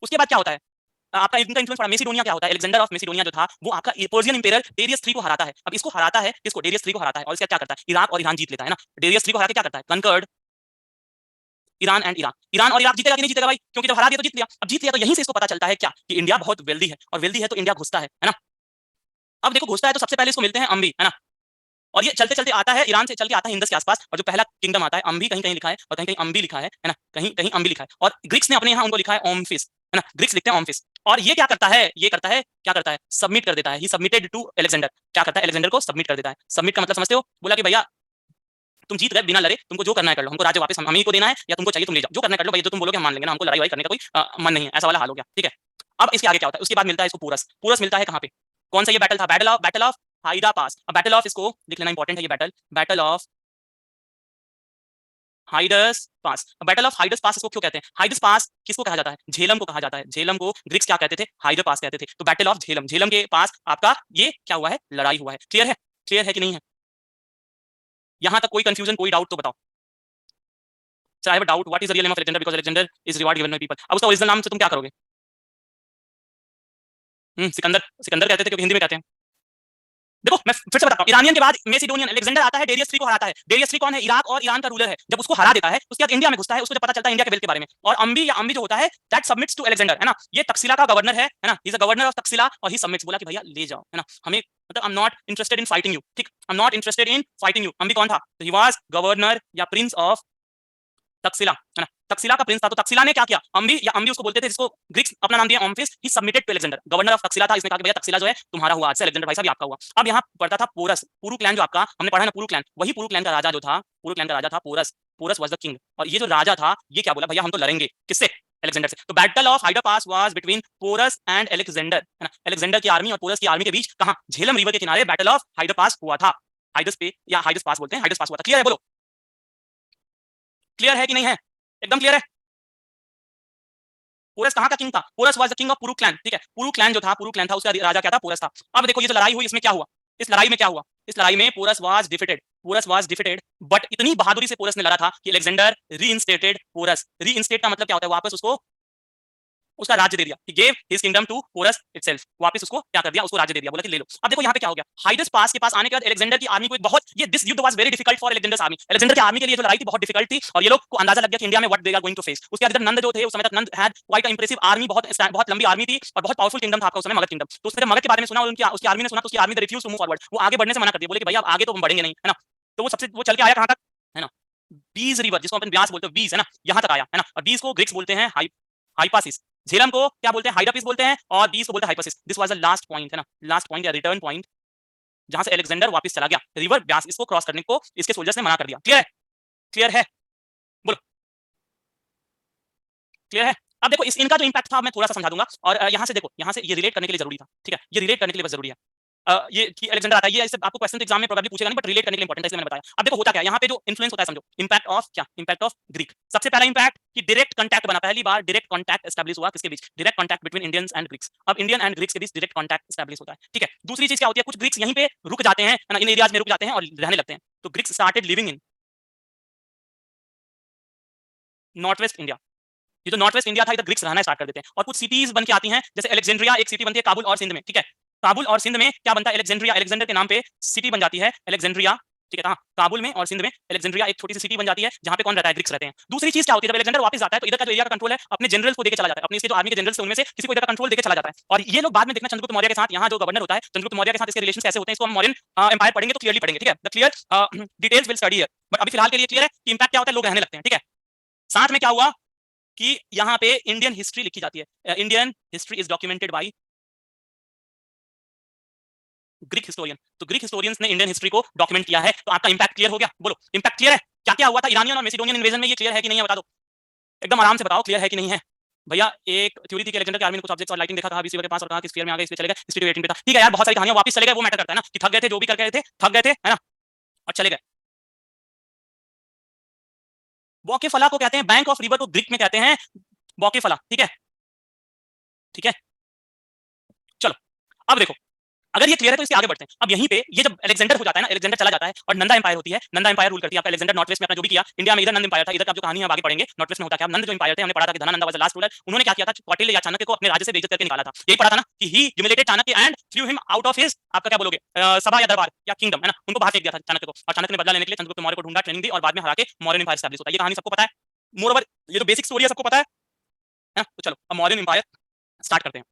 उसके बाद क्या होता है, आपका इनका इन्फ्लुएंस पड़ा, मेसिडोनिया क्या होता है, अलेक्जेंडर ऑफ मेसिडोनिया जो था वो आपका पर्शियन इंपीरियल डेरियस 3 को हराता है। अब इसको हराता है, किसको, डेरियस 3 को हराता है, और इसका क्या करता है, इराक और ईरान जीत लेता है ना। डेरियस 3 को हरा के क्या करता है, conquered Iran and Iraq. Iran और इराक जीतेगा कि नहीं जीतेगा भाई, क्योंकि जब हरा दिया तो जीत लिया। अब जीत लिया तो यहीं से इसको पता चलता है क्या, कि इंडिया बहुत वेल्दी है, और वेल्दी है तो इंडिया घुसता है ना। अब देखो घुसता है तो सबसे पहले इसको मिलते हैं अम्बी, है ना, और ये चलते चलते आता है, ईरान से चल के आता है इंडस के आसपास, और जो पहला किंगडम आता है अम्बी, कहीं कहीं लिखा है, और कहीं कहीं अम्बी लिखा है ना, कहीं कहीं अम्बी लिखा है, और ग्रीक्स ने अपने यहाँ उनको लिखा है ओम्फिस, है ना, ग्रीक्स लिखते हैं ओम्फिस। और ये क्या करता है, ये करता है क्या करता है, सबमिट कर देता है, ही सबमिटेड टू अलेक्जेंडर, क्या करता है, अलेक्जेंडर को सबमिट कर देता है। सबमिट का मतलब समझते हो, बोला कि भैया तुम जीत गए बिना लड़े, तुमको जो करना है कर लो, हमको राज्य वापस हम ही को देना है, या तुमको चाहिए तुम ले जाओ, जो करना है कर लो भैया, जो तुम बोलोगे हम मान लेंगे ना, हमको लड़ाई वाई करने का कोई मन नहीं है, ऐसा वाला हाल हो गया, ठीक है। अब इसके आगे क्या होता है, उसके बाद मिलता है इसको पूरस। पूरस मिलता है कहाँ पे, कौन सा ये बैटल था, बैटल ऑफ हाइडा पास। अब बैटल ऑफ, इसको लिख लेना, इंपॉर्टेंट है ये battle, battle of Hydaspes. Battle of Hydaspes इसको क्यों कहते हैं, हाइडस पास किसको कहा जाता है, झेलम को कहा जाता है। झेलम को ग्रीक्स क्या कहते थे, हाइडर पास कहते थे। तो बैटल ऑफ झेलम, झेलम के पास आपका ये क्या हुआ है, लड़ाई हुआ है। क्लियर है, क्लियर है कि नहीं है, यहां तक कोई कंफ्यूजन, कोई डाउट तो बताओ। Sir I have a doubt, what is the real name of Alexander, because Alexander is reward given by people. अब उसका ओरिजिनल नाम से तुम क्या करोगे, सिकंदर, सिकंदर कहते थे क्योंकि हिंदी में कहते हैं। देखो मैं फिर से बताता हूं, ईरानियन के बाद मेसिडोनियन, अलेक्जेंडर आता है, डेरियस 3 को हराता है। डेरियस 3 कौन है, इराक और ईरान का रूलर है। जब उसको हरा देता है उसके बाद इंडिया में घुसता है, उसको जब पता चलता है इंडिया के वेल्थ के बारे में, और अम्बी या अम्बी जो होता है दैट सबमिट्स टू अलेक्जेंडर, है ना, ये तक्षशिला का गवर्नर है ना, he is the governor of Takshashila, और ही सबमिट्स, बोला कि भैया ले जाओ, है ना, हमें मतलब I am not interested in fighting you, ठीक, I am not interested in fighting you. Ambhi कौन था, तो ही वाज गवर्नर या प्रिंस ऑफ तक्षशिला, है ना, तक्षशिला का प्रिंस था। तो तक्षशिला ने क्या किया, अम्बी या अम्बी उसको बोलते थे, जिसको ग्रीक्स अपना नाम दिया Omphis, he submitted to Alexander, governor of Takshashila था। इसने कहा कि भैया तक्षशिला जो है तुम्हारा हुआ, आज से अलेक्जेंडर भाई साहब आपका हुआ। अब यहाँ पढ़ता था पोरस, पुरु क्लैन जो आपका हमने पढ़ा ना, पुरु क्लैन, वही पुरु क्लैन का राजा जो था, पुरु क्लैन का राजा था Porus, Porus was the king. और ये जो राजा था ये क्या बोला, भैया हम तो लड़ेंगे, किससे, अलेक्जेंडर से। तो battle of Hydaspes was between Porus and Alexander, है ना, अलेक्जेंडर की आर्मी और पोरस की आर्मी के बीच कहां, झेलम रिवर के किनारे बैटल ऑफ हाइडर पास हुआ था। हाइडस पे या हाइडस पास बोलते हैं, हाइडस पास हुआ था। क्लियर है, बोलो क्लियर है कि नहीं है, एकदम क्लियर है। पोरस कहां का किंग था, Porus was the king of Puru clan, ठीक है, पुरु क्लैन जो था, पुरु क्लैन था, उसका राजा क्या था, पोरस था। अब देखो ये जो लड़ाई हुई इसमें क्या हुआ, इस लड़ाई में क्या हुआ, इस लड़ाई में Porus was defeated, Porus was defeated, but इतनी बहादुरी से पोरस ने लड़ा था कि अलेक्जेंडर रीइंस्टेटेड पोरस। रीइंस्टेट का मतलब क्या होता है, वापस उसको उसका राज्य दे दिया, he gave his kingdom to Porus itself, वापस उसको क्या कर दिया, उसको राज्य दे दिया, बोला कि ले लो। अब देखो यहाँ पे क्या हो गया, हाइडस पास के पास आने के बाद अलेक्जेंडर की आर्मी को एक बहुत, ये दिस युद्ध was very difficult for Alexander's army, Alexander की आर्मी के लिए जो लड़ाई थी बहुत डिफिकल्ट थी, और ये लोग को अंदाजा लग गया कि इंडिया में what they are going to face. उसके बाद इधर नंद जो थे उस समय तक Nanda had quite a impressive army, बहुत लंबी आर्मी थी और बहुत पावरफुल किंगडम था आपका उस समय, मगध किंगडम। तो उसने मगध के बारे में सुना और उनकी उसकी आर्मी ने सुना, तो उसकी आर्मी ने रिफ्यूज टू मूव फॉरवर्ड, वो आगे बढ़ने से मना कर दिया, बोले कि भैया अब आगे तो हम बढ़ेंगे नहीं, है ना। तो वो सबसे वो चल के आया कहां तक, है ना, बीज रिवर, जिसको अपन ब्यास बोलते हैं, बीज, है ना, यहां तक आया, है ना। और बीज को ग्रीक्स बोलते हैं हाइपासिस, झेलम को क्या बोलते हैं, हाइडापिस बोलते हैं, और बीस को बोलते हैं Hyphasis. This was the last point, है ना, लास्ट पॉइंट या रिटर्न पॉइंट, जहां से अलेक्जेंडर वापस चला गया रिवर ब्यास, इसको क्रॉस करने को इसके सोल्जर्स ने मना कर दिया। क्लियर है, क्लियर है, बोलो क्लियर है। अब देखो इस इनका जो इंपैक्ट था मैं थोड़ा सा समझा दूंगा, और यहाँ से देखो, यहाँ से ये रिलेट करने के लिए जरूरी था, ठीक है, ये रिलेट करने के लिए बस जरूरी है। ये कि अलेक्जेंडर आता है, ये आपको क्वेश्चन एग्जाम में प्रोबेबली पूछेगा नहीं, बट रिलेट करने के लिए इंपॉर्टेंट है, इसलिए मैंने बताया। अब देखो होता क्या है, यहाँ पे जो इन्फ्लुएंस होता है समझो, इंपैक्ट ऑफ क्या, इंपैक्ट ऑफ ग्रीक। सबसे पहला इंपैक्ट कि डायरेक्ट कांटेक्ट बना, पहली बार डायरेक्ट कांटेक्ट एस्टैब्लिश हुआ किसके बीच, direct contact between Indians and Greeks. अब इंडियन एंड ग्रीक्स के बीच डायरेक्ट कांटेक्ट एस्टैब्लिश होता है, ठीक है। दूसरी चीज क्या होती है, कुछ ग्रीक्स यहीं पे रुक जाते हैं, है ना, इन एरियाज में रुक जाते हैं और रहने लगते हैं, तो Greeks started living in north west India. ये जो नॉर्थ वेस्ट इंडिया था इधर ग्रीक्स रहना स्टार्ट कर देते हैं, और कुछ सिटीज बन के आती हैं, जैसे अलेक्जेंड्रिया एक सिटी बनती है काबुल और सिंध में, ठीक है, काबुल और सिंध में क्या बनता है, अलेक्जेंड्रिया, अलेक्जेंडर के नाम पे सिटी बन जाती है अलेक्जेंड्रिया, ठीक है, कहां, काबुल में और सिंध में अलेक्जेंड्रिया एक छोटी सी सिटी बन जाती है, जहां पे कौन रहता है, ग्रीक्स रहते हैं। दूसरी चीज क्या होती है, जब अलेक्जेंडर वापस जाता है तो इधर का जो एरिया का कंट्रोल है अपने जनरल्स को देके चला जाता है, अपने इसके जो आर्मी के जनरल्स उनमें से किसी को इधर का कंट्रोल देके चला जाता है। और ये लोग बाद में देखना चंद्रगुप्त मौर्य के साथ, यहाँ जो गवर्नर होता है चंद्रगुप्त मौर्य के साथ इसके रिलेशन कैसे होते हैं, इसको हम मौर्यन एम्पायर पढ़ेंगे तो क्लियरली पढ़ेंगे, ठीक है, the clear details will study here, but अभी फिलहाल के लिए क्लियर है कि इंपैक्ट क्या होता है, लोग रहने लगते हैं, ठीक है। साथ में क्या हुआ कि यहाँ पे इंडियन हिस्ट्री लिखी जाती है, Indian history is documented by Greek historian, तो ग्रीक हिस्टोरियंस ने इंडियन हिस्ट्री को डॉक्यूमेंट किया है। तो आपका इंपैक्ट क्लियर हो गया, बोलो इंपैक्ट क्लियर है, क्या क्या हुआ था इरानियन और मैसिडोनियन इन्वेजन में, ये क्लियर है कि नहीं है, बता दो एकदम आराम से बताओ, क्लियर है कि नहीं है भैया। एक थ्योरी थी कि अलेक्जेंडर की आर्मी ने कुछ ऑब्जेक्ट्स और लाइटिंग देखा था बीसी के पास, और कहा कि स्फीयर में आ गए, इसलिए चले गए, हिस्ट्री वेटिंग पे था, ठीक है यार, बहुत सारी कहानियां वापस चले गए, वो मैटर करता है ना, कि थक गए थे, जो भी करके गए थे थक गए थे, है ना, और चले गए। बौकेफला को कहते हैं बैंक ऑफ रिवर, को ग्रीक में कहते हैं बौकेफला, ठीक है, ठीक है। चलो अब देखो, अगर ये क्लियर है तो इसके आगे बढ़ते हैं। अब यहीं पे ये जब अलेक्जेंडर हो जाता है ना, अलेक्जेंडर चला जाता है और नंदा एम्पायर होती है, नंदा एम्पायर रूल करती है, आपका अलेक्जेंडर नॉर्थ वेस्ट में अपना जो भी किया, इंडिया में इधर नंद एम्पायर था, इधर का जो कहानी है आगे पढ़ेंगे, नॉर्थ वेस्ट में होता क्या, नंद जो एम्पायर थे, हमने पढ़ा था कि धनानंदा वाज द लास्ट रूलर, उन्होंने क्या किया था, कौटिल्य या चाणक्य को अपने राज्य से बेइज्जत करके निकाला था, यही पढ़ा था ना, कि he humiliated Chanakya and threw him out of his, आपका क्या बोलोगे, सभा या दरबार या किंगडम, है ना, उनको बाहर फेंक दिया था चाणक्य को, और चाणक्य ने बदला लेने के लिए चंद्रगुप्त मौर्य को ढूंढा, ट्रेनिंग दी, और बाद में हरा के मौर्यन एम्पायर एस्टैब्लिश होता है, ये कहानी सबको पता है। मोरओवर ये जो बेसिक स्टोरी है सबको पता है, तो चलो अब मौर्यन एम्पायर स्टार्ट करते हैं।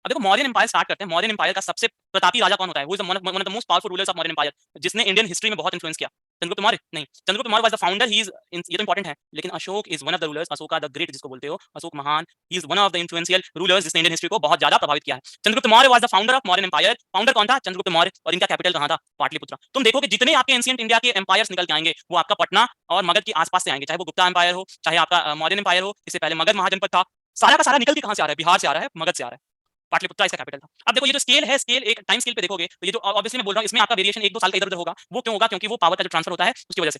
अब देखो मौर्यन एम्पायर स्टार्ट करते हैं, मौर्यन एम्पायर का सबसे प्रतापी राजा कौन होता है, वो is one of the most powerful rulers of Mauryan empire, जिसने इंडियन हिस्ट्री में बहुत इन्फ्लुएंस किया। चंद्रगुप्त मौर्य नहीं, Chandragupta Maurya was the founder, he is, ये तो इंपॉर्टेंट है, लेकिन Ashok is one of the rulers, Ashoka the great जिसको बोलते हो, अशोक महान, he is one of the influential rulers, जिसने इंडियन हिस्ट्री को बहुत ज्यादा प्रभावित किया है। Chandragupta Maurya was the founder of Mauryan empire, founder कौन था, चंद्रगुप्त मौर्य, और इनका कैपिटल कहां था, पाटलिपुत्र। तुम देखो कि जितने आपके एंशिएंट इंडिया के एम्पायर्स निकल के आएंगे वो आपका पटना और मगध के आसपास से आएंगे, चाहे वो गुप्ता एम्पायर हो, चाहे आपका मौर्यन एम्पायर हो, इससे पहले मगध महाजनपद था, सारा का सारा निकल के कहां से आ रहा है, बिहार से आ रहा है, मगध से आ रहा है, पाटलिपुत्र इसका कैपिटल था। अब देखो ये जो स्केल है, स्केल एक टाइम स्केल पे देखोगे तो ये जो ऑब्वियसली मैं बोल रहा हूँ इसमें आपका वेरिएशन एक दो साल का इधर उधर होगा, वो क्यों होगा, क्योंकि वो पावर का जो ट्रांसफर होता है उसकी वजह से।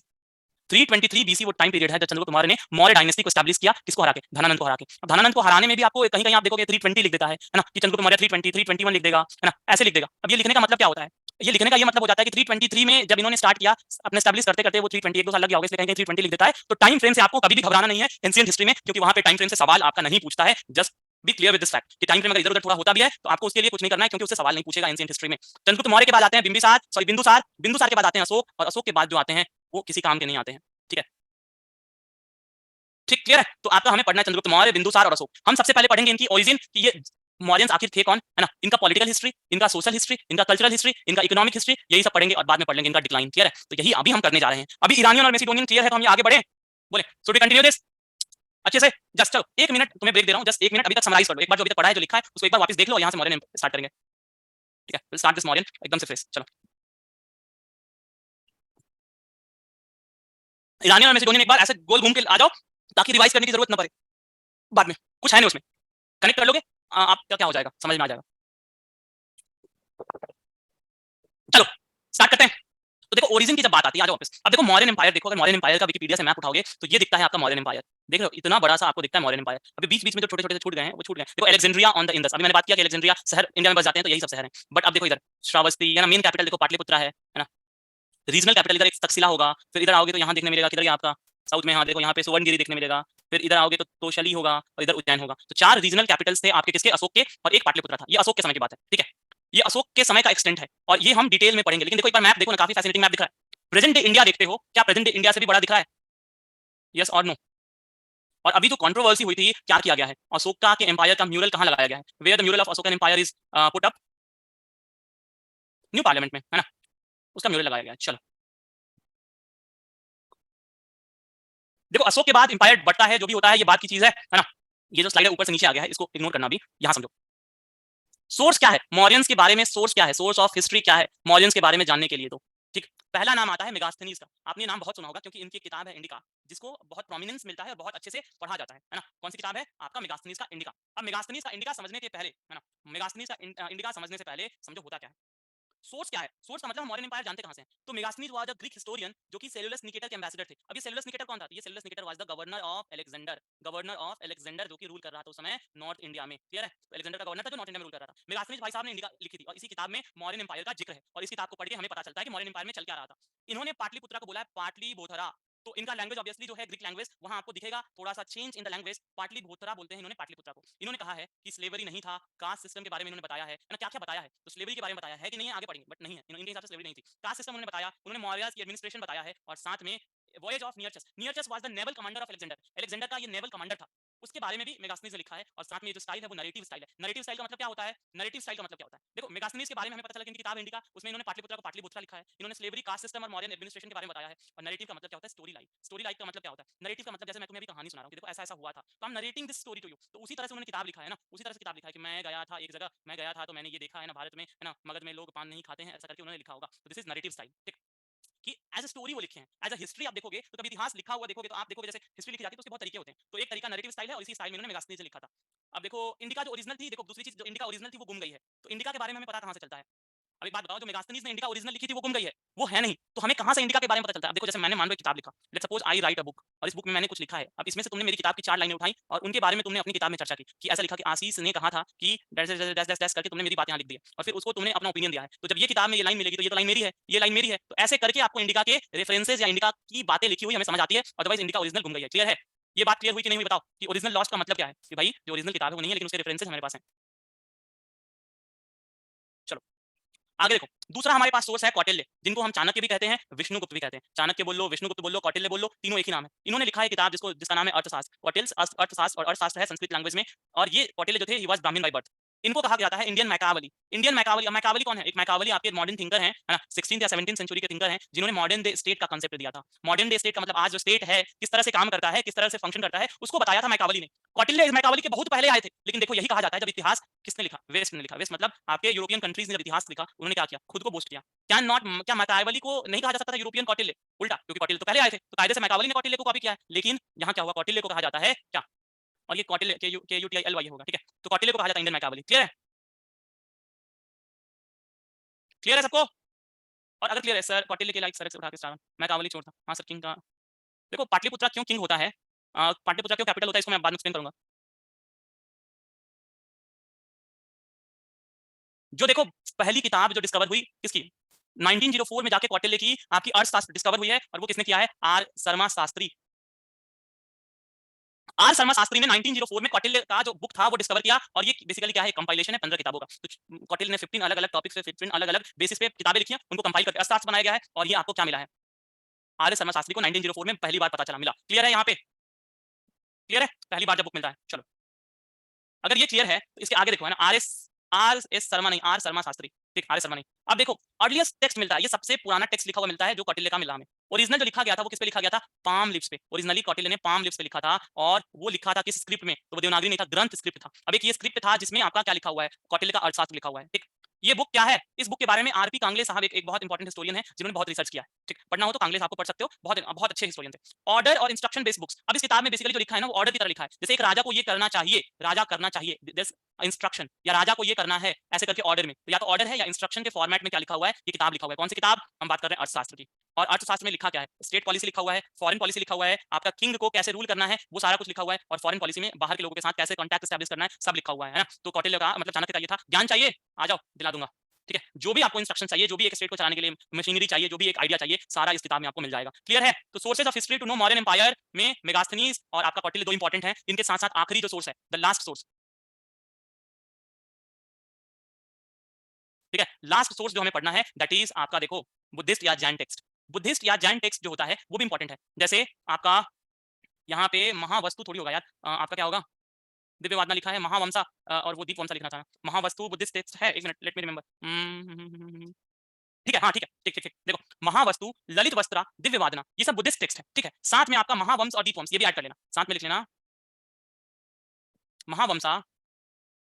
323 बीसी वो टाइम पीरियड है जब चंद्रगुप्त मौर्य ने मौर्य डायनेस्टी को एस्टैब्लिश किया, किसको हरा के, धनानंद को हरा के। अब धनानंद को हराने में भी आपको कहीं कहीं आप देखोगे 320 लिख देता है ना, कि चंद्रगुप्त मौर्य 320 321 लिख देगा, है ना, ऐसे लिख देगा। अब ये लिखने का मतलब क्या होता है, ये लिखने का ये मतलब हो जाता है कि 323 में जब इन्होंने स्टार्ट किया अपने एस्टैब्लिश करते करते, वो 320 एक दो साल लग गया होगा, इसलिए कहीं 320 लिख देता है। तो टाइम फ्रेम से आपको कभी भी घबराना नहीं है एंशिएंट हिस्ट्री में, क्योंकि वहां पे टाइम फ्रेम से सवाल आपका नहीं पूछता है, just be clear with this fact कि टाइम फ्रेम अगर इधर उधर थोड़ा होता भी है तो आपको उसके लिए कुछ नहीं करना है, क्योंकि उससे सवाल नहीं पूछेगा एंशिएंट हिस्ट्री में। चंद्रगुप्त मौर्य के बाद आते हैं बिंबिसार, सॉरी बिंदुसार, बिंदुसार के बाद आते हैं अशोक, और अशोक के बाद जो आते हैं वो किसी काम के नहीं आते हैं, ठीक है, ठीक क्लियर है। तो आपका हमें पढ़ना है चंद्रगुप्त मौर्य, बिंदुसार और अशोक। हम सबसे पहले पढ़ेंगे इनकी ओरिजिन, कि ये मौर्यंस आखिर थे कौन, है ना, इनका पॉलिटिकल हिस्ट्री, इनका सोशल हिस्ट्री, इनका कल्चरल हिस्ट्री, इनका इकोनॉमिक हिस्ट्री, यही सब पढ़ेंगे, और बाद में पढ़ लेंगे इनका डिक्लाइन। क्लियर है, तो यही अभी हम करने जा रहे हैं। अभी ईरानियन और मैसिडोनियन क्लियर है, तो हम ये आगे बढ़े, बोले सो वी कंटिन्यू दिस अच्छे से। जस्ट चलो एक मिनट तुम्हें ब्रेक दे रहा हूँ, जस्ट एक मिनट, अभी तक समराइज कर लो एक बार, जो अभी तक पढ़ा है जो लिखा है उसको एक बार वापस देख लो, यहाँ से मौर्यन स्टार्ट करेंगे, ठीक है, विल स्टार्ट दिस मौर्यन एकदम से फ्रेश। चलो ईरानियन और मैसिडोनियन एक बार ऐसे गोल घूम के आ जाओ, ताकि रिवाइज करने की जरूरत ना पड़े बाद में। कुछ है नहीं उसमें, कनेक्ट कर लोगे आपका क्या हो जाएगा, समझ में आ जाएगा। चलो स्टार्ट करते हैं। तो देखो ओरिजिन की जब बात आती है, आ जाओ वापस। अब देखो मौर्यन एम्पायर देखो, अगर मौर्यन एम्पायर का विकिपीडिया से मैप उठाओगे तो ये दिखता है आपका मौर्यन एम्पायर। देख रहे हो इतना बड़ा सा आपको दिखता है मौर्यन एम्पायर। अभी बीच बीच में जो छोटे छोटे छूट गए हैं वो छूट गए। देखो अलेक्जेंड्रिया ऑन द इंडस, अभी मैंने बात किया कि अलेक्जेंड्रिया शहर इंडिया में बस जाते हैं तो यही सब शहर हैं। बट अब देखो इधर श्रावस्ती है ना, मेन कैपिटल देखो पाटलिपुत्रा है ना। रीजनल कैपिटल इधर एक तक्षशिला होगा। फिर इधर आओगे तो यहाँ देखने मिलेगा किधर ये आपका साउथ में, यहाँ देखो यहाँ पे सुवर्णगिरी देखने मिलेगा। फिर इधर आओगे तो तोशली होगा और इधर उज्जैन होगा। तो 4 रीजनल कैपिटल्स थे आपके, किसके, अशोक के, और एक पाटलिपुत्रा था। ये अशोक के समय की बात है, ठीक है। ये अशोक के समय का एक्सटेंट है और ये हम डिटेल में पढ़ेंगे। लेकिन देखो एक बार मैप देखो ना, काफी फैसिनेटिंग मैप दिख रहा है। प्रेजेंट डे इंडिया देखते हो, क्या प्रेजेंट डे इंडिया से भी बड़ा दिख रहा है? यस और नो? और अभी जो कंट्रोवर्सी हुई थी, क्या किया गया है, अशोका के एम्पायर का म्यूरल कहाँ लगाया गया है? Where the mural of Ashokan empire is put up, new parliament में, है ना, उसका म्यूरल लगाया गया है। चलो देखो अशोक के बाद एम्पायर बढ़ता है, जो भी होता है ये बात की चीज है ना। ये जो स्लाइड है ऊपर से नीचे आ गया है, इसको इग्नोर करना। भी यहाँ समझो सोर्स क्या है मौर्यंस के बारे में, सोर्स क्या है, सोर्स ऑफ हिस्ट्री क्या है मौर्यंस के बारे में जानने के लिए। तो ठीक, पहला नाम आता है मेगास्थनीज का। आपने नाम बहुत सुना होगा क्योंकि इनकी किताब है इंडिका, जिसको बहुत प्रोमिनेंस मिलता है और बहुत अच्छे से पढ़ा जाता है ना। कौन सी किताब है आपका? मेगास्थनीज का इंडिका। अब मेगास्थनीज का इंडिका समझने के पहले, है ना, मेगास्थनीज का इंडिका समझने से पहले समझो होता क्या है। सोर्स क्या है? सोर्स का मतलब हम मौर्यन एम्पायर जानते कहां से हैं? तो Megasthenes was a Greek historian जो कि सेलुलस निकेटर के एम्बेसडर थे। अब ये सेलुलस निकेटर कौन था? ये cellulose Nicator was the governor of Alexander, governor of Alexander जो कि रूल कर रहा था उस समय नॉर्थ इंडिया में। क्लियर है? तो अलेक्जेंडर का गवर्नर था जो नॉर्थ इंडिया में रूल कर रहा था। मेगास्थनीज भाई साहब ने इंडिका लिखी थी और इसी किताब में मौर्यन एम्पायर का जिक्र है। और इस किताब को पढ़ के हमें पता चलता है कि मौर्यन एम्पायर में चल क्या रहा था। इन्होंने पाटलिपुत्रा को बोला है पाटलिबोधरा। तो इनका लैंग्वेज ऑब्वियसली जो है ग्रीक लैंग्वेज, वहां आपको दिखेगा थोड़ा सा चेंज इन द लैंग्वेज। पाटलिबोधरा बोलते हैं इन्होंने पाटलिपुत्रा को। इन्होंने कहा है कि स्लेवरी नहीं था, कास्ट सिस्टम के बारे में इन्होंने बताया है ना। क्या क्या बताया है? तो स्लेवरी के बारे में बताया है कि नहीं है, आगे पढ़ेंगे, बट नहीं है, इनके हिसाब से स्लेवरी नहीं थी। कास्ट सिस्टम उन्होंने बताया, उन्होंने मौर्यस की एडमिनिस्ट्रेशन बताया है, और साथ में voyage of Nearchus. Nearchus was the naval commander of Alexander. Alexander का ये नेवल कमांडर था, उसके बारे में भी मेगास्थनीज ने लिखा है। और साथ में जो स्टाइल है वो नरेटिव स्टाइल है। नरेटिव स्टाइल का मतलब क्या होता है? नरेटिव स्टाइल का मतलब क्या होता है? देखो मेगास्थनीज के बारे में हमें पता चला कि इनकी किताब है इंडिका, उसमें इन्होंने पाटलिपुत्रा को पाटलिपुत्रा लिखा है। इन्होंने स्लेवरी, कास्ट सिस्टम और मौर्यन एडमिनिस्ट्रेशन के बारे में बताया है। और नरेटिव का मतलब क्या होता है? Story like. स्टोरी लाइक का मतलब क्या होता है? नरेटिव का मतलब जैसे मैं तुम्हें अभी कहानी सुना रहा हूँ कि देखो ऐसा ऐसा हुआ था, तो हम narrating this story to you. तो उसी तरह से उन्होंने किताब लिखा है ना, उसी तरह से किताब लिखा है कि मैं गया था एक जगह, मैं गया था तो मैंने ये देखा है ना, भारत में, है ना, मगध में लोग पान नहीं खाते हैं, ऐसा करके उन्होंने लिखा होगा। तो दिस इज नरेटिव स्टाइल, ठीक। कि एज अ स्टोरी वो लिखे हैं। एज अ हिस्ट्री आप देखोगे तो कभी इतिहास लिखा हुआ देखोगे तो आप देखोगे जैसे हिस्ट्री लिखी जाती है तो उसके बहुत तरीके होते हैं। तो एक तरीका नैरेटिव स्टाइल है और इसी स्टाइल में इन्होंने मेगास्थनीज से लिखा था। अब देखो इंडिका जो ओरिजिनल थी, देखो दूसरी चीज, जो इंडिका ओरिजिनल थी वो गुम गई है। तो इंडिका के बारे में हमें पता कहां से चलता है? अब एक बात बताओ, जो मेगास्थनीज ने इंडिका ओरिजिनल लिखी थी वो गुम गई है, वो है नहीं, तो हमें कहां से इंडिका के बारे में पता चलता है? अब देखो जैसे मैंने मान लो एक किताब लिखा, let's suppose I right a book, और इस बुक में मैंने कुछ लिखा है। अब इसमें से तुमने मेरी किताब की 4 लाइनें उठाई और उनके बारे में तुमने अपनी किताब में चर्चा की कि ऐसा लिखा कि आशीष ने कहा था कि dash dash dash dash dash करके तुमने मेरी बात यहाँ लिख दी है, और फिर उसको तुमने अपना ओपिनियन दिया है। तो जब ये किताब में ये लाइन मिलेगी तो ये तो लाइन मेरी है, ये लाइन मेरी है, तो ऐसे करके आपको इंडिका के रेफरेंसेस या इंडिका की बातें लिखी हुई हमें समझ आती है। अदरवाइज इंडिका ओरिजिनल गुम गई है। क्लियर है? ये बात क्लियर हुई कि नहीं हुई बताओ, कि ओरिजिनल लॉस्ट का मतलब क्या है? कि भाई जो ओरिजिनल किताब है वो नहीं है लेकिन उसके रेफरेंसेस हमारे पास हैं। चलो आगे देखो, दूसरा हमारे पास सोर्स है कौटिल्य, जिनको हम चाणक्य भी कहते हैं, विष्णुगुप्त भी कहते हैं। चाणक्य बोल लो, विष्णुगुप्त बोल लो, कौटिल्य बोल लो, तीनों एक ही नाम है। इन्होंने लिखा है किताब जिसका नाम है अर्थशास्त्र। कौटिल्य अर्थशास्त्र और अर्थशास्त्र है संस्कृत लैंग्वेज में। और ये कौटिल्य जो थे, ही वाज ब्राह्मण बाय बर्थ। इनको कहा जाता है इंडियन मैकावली। इंडियन मैकावली, मैकावली कौन है? एक मैकावली आपके मॉडर्न थिंकर हैं, है ना, 16th या 17th सेंचुरी के थिंकर हैं, जिन्होंने मॉडर्न डे स्टेट का कांसेप्ट दिया था। मॉडर्न डे स्टेट का मतलब आज जो स्टेट है किस तरह से काम करता है, किस तरह से फंक्शन करता है, उसको बताया था मैकावली ने। कौटिल्य इस मैकावली के बहुत पहले आए थे। लेकिन देखो यही कहा जाता है जब इतिहास किसने लिखा? वेस्ट ने लिखा। वेस्ट मतलब आपके यूरोपियन कंट्रीज ने जब इतिहास लिखा, उन्होंने क्या किया? खुद को बोस्ट किया। क्या नॉट, क्या मैकावली को नहीं कहा जा सकता था यूरोपियन कौटिल्य? उल्टा, क्योंकि कौटिल्य तो पहले आए थे, तो कायदे से मैकावली ने कौटिल्य को कॉपी किया है। लेकिन यहाँ क्या हुआ? कौटिल्य को कहा जाता है क्या? और ये कौटिल्य के U T I L Y होगा, ठीक है। तो कौटिल्य को कहा जाता है इंडियन मैकावली। क्लियर है? क्लियर है सबको? और अगर क्लियर है सर, कौटिल्य के लाइक सर से उठा के स्टार मैकावली छोड़ता। हाँ सर, किंग का देखो पाटलिपुत्रा क्यों किंग होता है, पाटलिपुत्रा क्यों कैपिटल होता है, इसको मैं बाद में एक्सप्लेन करूंगा। जो देखो पहली किताब जो डिस्कवर हुई किसकी, 1904 में जाके कौटिल्य की आपकी अर्थशास्त्र डिस्कवर हुई है, और वो किसने किया है? आर शर्मा शास्त्री। आर शर्मा शास्त्री ने 1904 में कौटिल्य का जो बुक था वो डिस्कवर किया। और ये बेसिकली क्या है? कंपाइलेशन है 15 किताबों का। तो कौटिल्य ने 15 अलग अलग टॉपिक्स पे 15 अलग अलग बेसिस पे किताबें लिखी हैं, उनको कंपाइल करके अर्थशास्त्र बनाया गया है। और ये आपको क्या मिला है? आर शर्मा शास्त्री को 1904 में पहली बार पता चला, मिला। क्लियर है यहाँ पे? क्लियर है? पहली बार जब बुक मिलता है। चलो अगर ये क्लियर है तो इसके आगे देखो, है ना, आर एस शर्मा नहीं, आर शर्मा शास्त्री, ठीक, आर एस शर्मा नहीं। अब देखो अर्लीस्ट टेक्स्ट मिलता है, ये सबसे पुराना टेक्स्ट लिखा हुआ मिलता है जो कौटिल्य का मिला हमें। ओरिजिनल जो लिखा गया था वो किस पे लिखा गया था? पाम लिप्स पे। ओरिजिनली कौटिल्य ने पाम लिप्स पे लिखा था। और वो लिखा था किस स्क्रिप्ट में? तो वो देवनागरी नहीं था, ग्रंथ स्क्रिप्ट था। अब एक ये स्क्रिप्ट था जिसमें आपका क्या लिखा हुआ है? कौटिल्य का अर्थशास्त्र लिखा हुआ है, ठीक। ये बुक क्या है? इस बुक के बारे में आरपी कांगले साहब एक बहुत इंपॉर्टेंट हिस्टोरियन है, जिन्होंने बहुत रिसर्च किया है। ठीक, पढ़ना हो तो कांगले साहब को पढ़ सकते हो, बहुत बहुत अच्छे हिस्टोरियन थे। ऑर्डर और इंस्ट्रक्शन बेस्ड बुक्स। अब इस किताब में बेसिकली जो लिखा है ना, वो ऑर्डर की तरह लिखा है। जैसे एक राजा को ये करना चाहिए, राजा करना चाहिए, दिस इंस्ट्रक्शन, या राजा को ये करना है ऐसे करके ऑर्डर में, तो या तो ऑर्डर है या इंस्ट्रक्शन के फॉर्मेट में क्या लिखा हुआ है, ये किताब लिखा हुआ है। कौन सी किताब? हम बात कर रहे हैं अर्थशास्त्र की। और अर्थशास्त्र में लिखा क्या है? स्टेट पॉलिसी लिखा हुआ है, फॉरेन पॉलिसी लिखा हुआ है, आपका किंग को कैसे रूल करना है वो सारा कुछ लिखा हुआ है, और फॉरेन पॉलिसी में बाहर के लोगों के साथ कैसे कॉन्टैक्ट एस्टैब्लिश करना है सब लिखा हुआ है ना। तो कौटिल्य का मतलब चाणक्य का ये था, ज्ञान चाहिए आ जाओ दिला दूंगा। ठीक है, जो भी आपको इंस्ट्रक्शन चाहिए, जो भी एक स्टेट को चलाने के लिए मशीनरी चाहिए, जो भी एक आइडिया चाहिए, सारा इस किताब में आपको मिल जाएगा। क्लियर है? तो sources of history to know modern empire में मेगास्थनीज और आपका कौटिल्य दो इंपॉर्टेंट है। इनके साथ साथ आखिरी जो सोर्स है, द लास्ट सोर्स, ठीक है, लास्ट सोर्स जो हमें पढ़ना है दैट इज आपका देखो बुद्धिस्ट या जैन टेक्स्ट। बुद्धिस्ट या जैन टेक्स्ट जो होता है वो भी इंपॉर्टेंट है। जैसे आपका यहाँ पे महावस्तु थोड़ी होगा यार, आपका क्या होगा, दिव्य वादना लिखा है, महावंसा और वो दीप वंसा लिखना था। महावस्तु बुद्धिस्ट टेक्स्ट है, एक मिनट लेट मी रिमेंबर। ठीक है, हाँ ठीक है, ठीक ठीक ठीक, देखो महावस्तु, ललित वस्त्रा, दिव्य वादना, ये सब बुद्धिस्ट टेक्स्ट है। ठीक है, साथ में आपका महावंश और दीप वंश ये भी ऐड कर लेना, साथ में लिख लेना महावंशा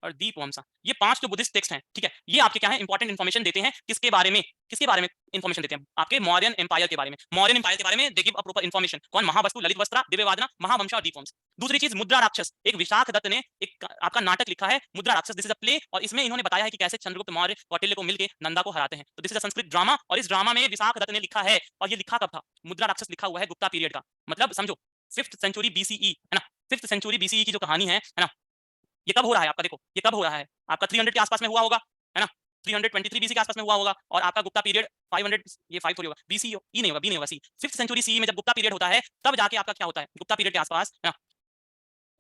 और दीप वंशा, ये 5 जो बुद्धिस्ट टेक्स्ट हैं, ठीक है, ये आपके क्या है, इंपॉर्टेंट इन्फॉर्मेशन देते हैं किसके बारे में, किसके बारे में इन्फॉर्मेशन देते हैं, आपके मौर्यन एम्पायर के बारे में। मौर्यन एम्पायर के बारे में they give a proper information. कौन? महावस्तु, ललित वस्त्रा, दिव्य वादना, महावंश और दीप वंश। दूसरी चीज मुद्रा राक्षस, एक विशाख दत्त ने एक आपका नाटक लिखा है मुद्रा राक्षस, दिस इज अ प्ले, और इसमें इन्होंने बताया है कि कैसे चंद्रगुप्त मौर्य कौटिल्य को मिलकर नंदा को हराते हैं। तो this is a Sanskrit drama, और इस ड्रामा में विशाख दत्त ने लिखा है, और ये लिखा कब था? मुद्रा राक्षस लिखा हुआ है गुप्ता पीरियड का, मतलब समझो 5th सेंचुरी बीसीई है ना, 5th सेंचुरी बीसीई की जो कहानी है ना, ये कब हो रहा है आपका, देखो ये कब हो रहा है आपका 300 के आसपास में हुआ होगा, है ना, 323 बीसी के आसपास में हुआ होगा, और आपका गुप्ता पीरियड 500, ये 5 थोड़ी होगा, बीसी ई नहीं होगा, बी नहीं होगा, सी। 5th सेंचुरी सी में जब गुप्ता पीरियड होता है तब जाके आपका क्या होता है, गुप्ता पीरियड के आसपास, है ना।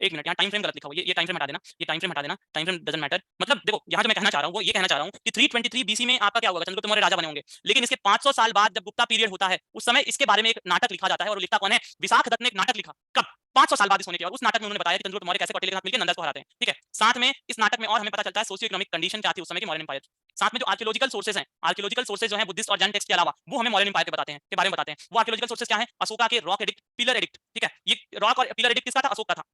एक मिनट, यहाँ टाइम फ्रेम गलत लिखा हुआ है, ये टाइम फ्रेम हटा देना, ये टाइम फ्रेम हटा देना, टाइम फ्रेम डजंट मैटर। मतलब देखो यहाँ जो मैं कहना चाह रहा हूँ वो ये कहना चाह रहा हूँ कि 323 बीसी में आपका क्या होगा, चंद्रगुप्त मौर्य राजा बने होंगे, लेकिन इसके 500 साल बाद जब गुप्ता पीरियड होता है उस समय इसके बारे में एक नाटक लिखा जाता है, और लिखता कौन है? विशाख दत्त ने एक नाटक लिखा, कब? 500 साल बाद इस होने के बाद। उस नाटक में उन्होंने बताया कि चंद्रगुप्त मौर्य कैसे कौटिल्य के साथ मिलकर नंदा को हराते हैं। ठीक है, साथ में इस नाटक में और हमें पता चलता है सोशियो इकोनॉमिक कंडीशन क्या थी उस समय की मॉडर्न एम्पायर। साथ में जो आर्कियोलॉजिकल सोर्सेज हैं, आर्कियोलॉजिकल सोर्सेज जो हैं बुद्धिस्ट और जैन टेक्स्ट के अलावा, वो हमें मॉडर्न एम्पायर के बताते हैं, के बारे में बताते हैं। वो आर्कियोलॉजिकल सोर्सेज क्या है? अशोका के रॉक एडिक्ट, पिलर एडिक्ट। ठीक है, ये रॉक और पिलर एडिक्ट किसका था? अशोक का था।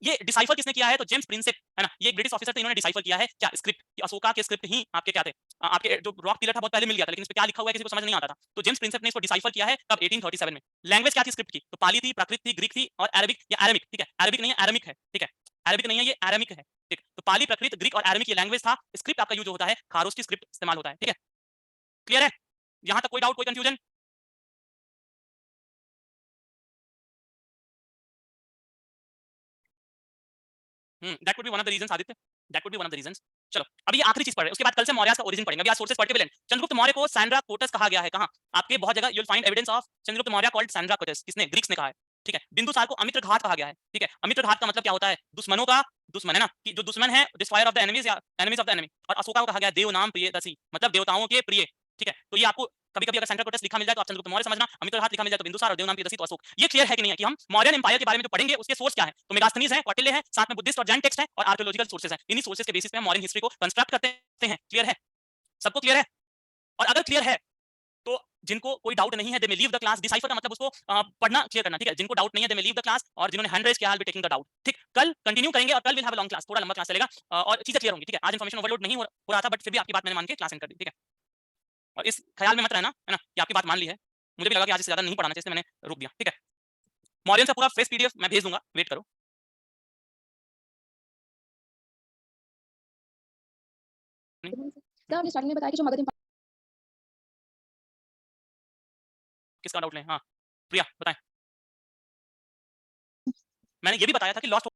ये डिसाइफर किसने किया है? तो जेम्स प्रिंसेप, है ना, ये एक ब्रिटिश ऑफिसर थे, इन्होंने डिसाइफर किया है क्या? स्क्रिप्ट, अशोका के स्क्रिप्ट ही आपके क्या थे, आपके जो रॉक पिलर था बहुत पहले मिल गया था, लेकिन इस पे क्या लिखा हुआ है किसी को समझ नहीं आता था। तो जेम्स प्रिंसेप ने इसको डिसाइफर किया है कब? 1837 में। लैंग्वेज क्या थी स्क्रिप्ट की? तो पाली थी, प्राकृत थी, ग्रीक थी, और अरबिक या अरामिक। ठीक है, अरबिक नहीं है, अरामिक है। ठीक है, अरबिक नहीं है, ये अरामिक है। ठीक, तो पाली, प्राकृत, ग्रीक और अरामिक ये लैंग्वेज था। स्क्रिप्ट आपका यूज होता है, खारोस्टी स्क्रिप्ट इस्तेमाल होता है। ठीक है, क्लियर है? यहाँ तक कोई डाउट, कोई confusion? That could be one of the reasons Aditya, that could be one of the reasons. चलो अभी ये आखिरी चीज पढ़ रहे हैं, उसके बाद कल से मौर्य का ओरिजिन पढ़ेंगे। अभी आज सोर्सेस पढ़ के मिलें। चंद्रगुप्त मौर्य को सैंड्रा कोटस कहा गया है, कहां? आपके बहुत जगह you will find evidence of Chandragupta Maurya called Sandra quotes. किसने? ग्रीक्स ने कहा है। ठीक है, बिंदुसार को अमित्र घात कहा गया है। ठीक है, अमित्र घात का मतलब क्या होता है? दुश्मनों का दुश्मन, है ना, कि जो दुश्मन है, डिस्ट्रॉयर ऑफ द एनिमीज या एनिमीज ऑफ द एनिमी। और अशोका को कहा गया देव नाम प्रियदसी, मतलब देवताओं के प्रिय। ठीक है, तो ये आपको कभी कभी अगर सेंट्रल कोटस लिखा मिल जाए तो आप चंद्रगुप्त मौर्य समझना, अमित्र घात लिखा मिल जाए तो बिंदुसार, और देव नाम प्रियदसी तो अशोक। ये क्लियर है कि नहीं है कि हम मौर्यन एम्पायर के बारे में जो पढ़ेंगे उसके सोर्स क्या है? तो मेगास्थनीज है, कौटिल्य है, साथ में बुद्धिस्ट और जैन टेक्स्ट है, और आर्कियोलॉजिकल सोर्सेज है। इन्हीं सोर्सेज के बेसिस पे हम मॉडर्न हिस्ट्री को कंस्ट्रक्ट करते हैं। क्लियर है? सबको क्लियर है? और अगर क्लियर है तो जिनको कोई डाउट नहीं है they may leave the class. Decipher का मतलब उसको पढ़ना क्लियर करना। ठीक है, जिनको डाउट नहीं है they may leave the class, और जिन्होंने हैंड रेज किया will be taking the doubt. ठीक, कल कंटिन्यू करेंगे, और कल will have a long class, थोड़ा लंबा क्लास चलेगा, और चीजें क्लियर होंगी। ठीक है, आज इन्फॉर्मेशन ओवरलोड नहीं हो रहा था, बट फिर भी आपकी बात मैंने मान के क्लास एंड कर दी। ठीक है, और इस ख्याल में मत रहना, है ना, कि आपकी बात मान ली है। मुझे भी लगा कि आज से ज्यादा नहीं पढ़ाना चाहिए, इसलिए मैंने रोक दिया। ठीक है, मॉरियन से पूरा फ्रेश पीडीएफ मैं भेज दूंगा, वेट करो। सर, आपने स्टार्टिंग में बताया कि जो मगध किसका डाउट लें? हाँ प्रिया बताएं। मैंने ये भी बताया था कि लॉस्ट